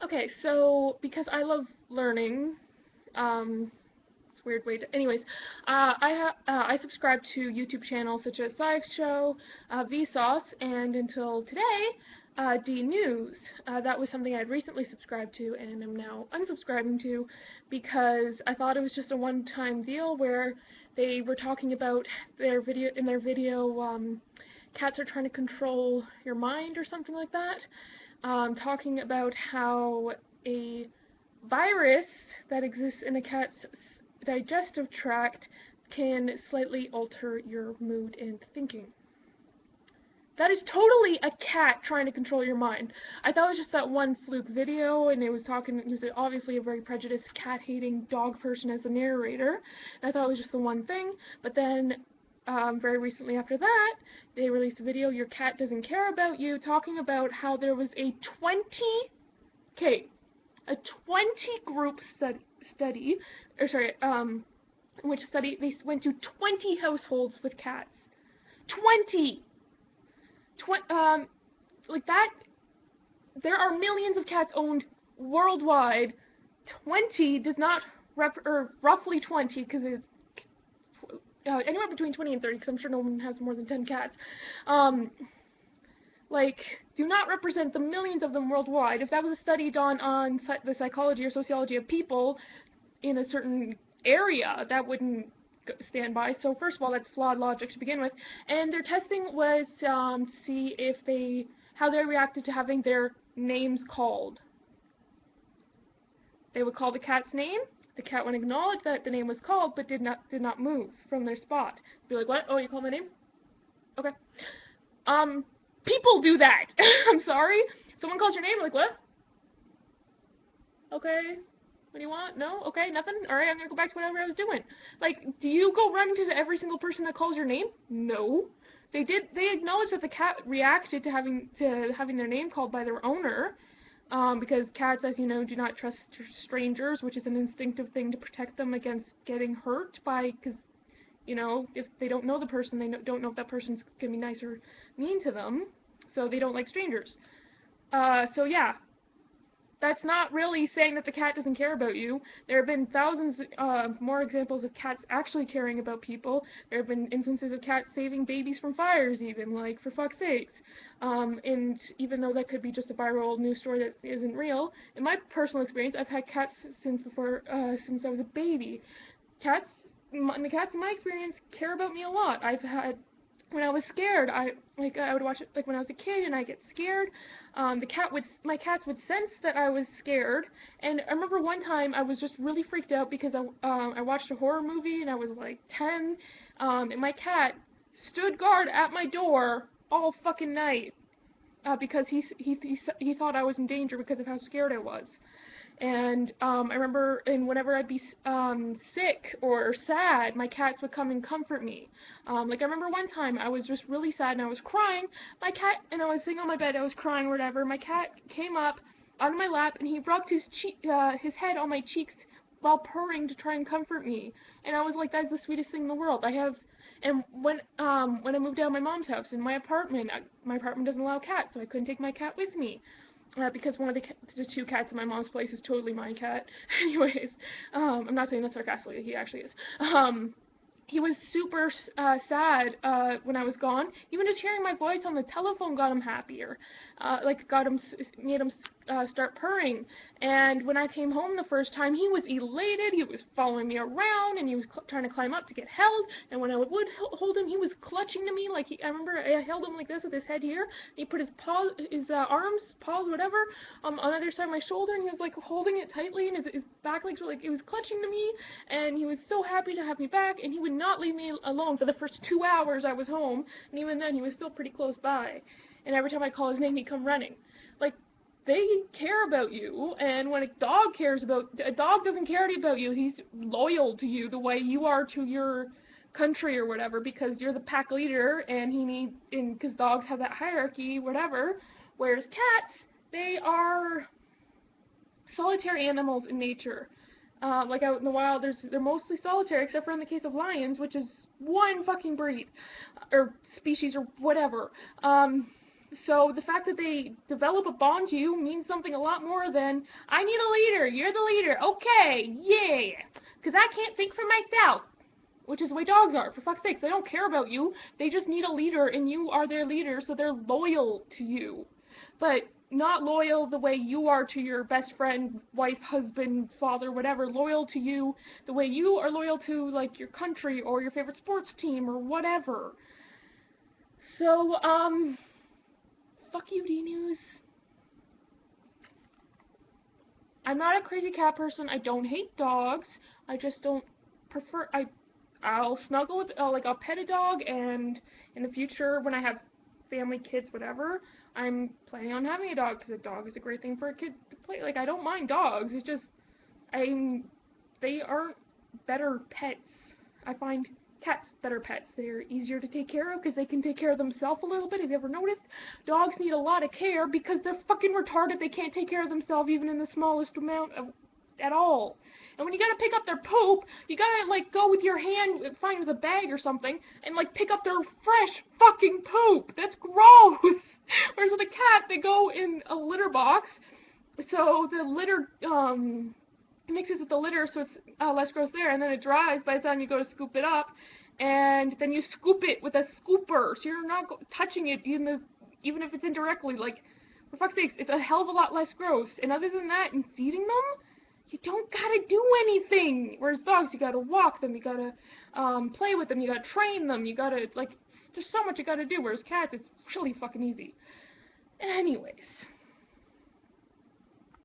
Okay, so because I love learning, it's a weird way to. Anyways, I subscribe to YouTube channels such as SciShow, Vsauce, and until today, DNews. That was something I'd recently subscribed to, and am now unsubscribing to because I thought it was just a one-time deal where they were talking about their video. Cats are trying to control your mind or something like that. Talking about how a virus that exists in a cat's digestive tract can slightly alter your mood and thinking. That is totally a cat trying to control your mind. I thought it was just that one fluke video, and it was obviously a very prejudiced, cat-hating dog person as the narrator. And I thought it was just the one thing, but then very recently after that, they released a video, Your Cat Doesn't Care About You, talking about how there was a 20 group study, which they went to 20 households with cats. 20! Like that, there are millions of cats owned worldwide. 20 does not, or roughly 20, because it's anywhere between 20 and 30, because I'm sure no one has more than 10 cats, do not represent the millions of them worldwide. If that was a study done on the psychology or sociology of people in a certain area, that wouldn't stand by. So first of all, that's flawed logic to begin with. And their testing was see how they reacted to having their names called. They would call the cat's name. The cat would acknowledge that the name was called, but did not move from their spot. Be like, what? Oh, you called my name? Okay. People do that. I'm sorry. Someone calls your name, like, what? Okay. What do you want? No? Okay, nothing? Alright, I'm gonna go back to whatever I was doing. Like, do you go run to every single person that calls your name? No. They acknowledged that the cat reacted to having their name called by their owner, because cats, as you know, do not trust strangers, which is an instinctive thing to protect them against getting hurt because, you know, if they don't know the person, they don't know if that person's gonna be nice or mean to them, so they don't like strangers. So yeah. That's not really saying that the cat doesn't care about you. There have been thousands more examples of cats actually caring about people. There have been instances of cats saving babies from fires even, like, for fuck's sakes. And even though that could be just a viral news story that isn't real, in my personal experience, I've had cats since I was a baby. The cats in my experience care about me a lot. When I was scared, I would watch it, like, when I was a kid and I get scared, my cats would sense that I was scared, and I remember one time I was just really freaked out because I watched a horror movie and I was like 10, and my cat stood guard at my door all fucking night, because he thought I was in danger because of how scared I was. And I remember, whenever I'd be sick or sad, my cats would come and comfort me. Like, I remember one time I was just really sad and I was crying. And I was sitting on my bed, I was crying or whatever. My cat came up onto my lap and he rubbed his head on my cheeks while purring to try and comfort me. And I was like, that's the sweetest thing in the world. And when I moved out of my mom's house, in my apartment doesn't allow cats, so I couldn't take my cat with me. Because one of the two cats in my mom's place is totally my cat. Anyways, I'm not saying that sarcastically, he actually is. He was super sad when I was gone. Even just hearing my voice on the telephone got him happier. Made him start purring. And when I came home the first time, he was elated. He was following me around, and he was trying to climb up to get held. And when I would hold him, he was clutching to me. I remember I held him like this with his head here. He put his arms, paws, whatever, on either side of my shoulder, and he was like holding it tightly, and his back legs were like, it was clutching to me. And he was so happy to have me back, and he would not leave me alone for the first 2 hours I was home. And even then, he was still pretty close by. And every time I call his name, he'd come running. Like, they care about you, and when a dog doesn't care about you, he's loyal to you the way you are to your country or whatever, because you're the pack leader, and because dogs have that hierarchy, whatever, whereas cats, they are solitary animals in nature. Like out in the wild, they're mostly solitary, except for in the case of lions, which is one fucking breed, or species, or whatever. So the fact that they develop a bond to you means something a lot more than, I need a leader, you're the leader, okay, yeah, because I can't think for myself, which is the way dogs are, for fuck's sake. They don't care about you, they just need a leader, and you are their leader, so they're loyal to you. But not loyal the way you are to your best friend, wife, husband, father, whatever, loyal to you the way you are loyal to, like, your country or your favorite sports team or whatever. So, fuck U DNews. I'm not a crazy cat person. I don't hate dogs. I just don't prefer. I'll snuggle with like I'll pet a dog, and in the future when I have family, kids, whatever, I'm planning on having a dog because a dog is a great thing for a kid to play. Like I don't mind dogs. It's just they aren't better pets. I find cats better pets. They're easier to take care of because they can take care of themselves a little bit. Have you ever noticed? Dogs need a lot of care because they're fucking retarded. They can't take care of themselves even in the smallest amount at all. And when you gotta pick up their poop, you gotta like go with your hand, find with a bag or something, and like pick up their fresh fucking poop. That's gross. Whereas with a cat, they go in a litter box, so the litter mixes with the litter, so it's less gross there, and then it dries by the time you go to scoop it up, and then you scoop it with a scooper, so you're not touching it even if it's indirectly. Like, for fuck's sake, it's a hell of a lot less gross. And other than that, in feeding them, you don't gotta do anything. Whereas dogs, you gotta walk them, you gotta play with them, you gotta train them, you gotta, like, there's so much you gotta do. Whereas cats, it's really fucking easy. Anyways.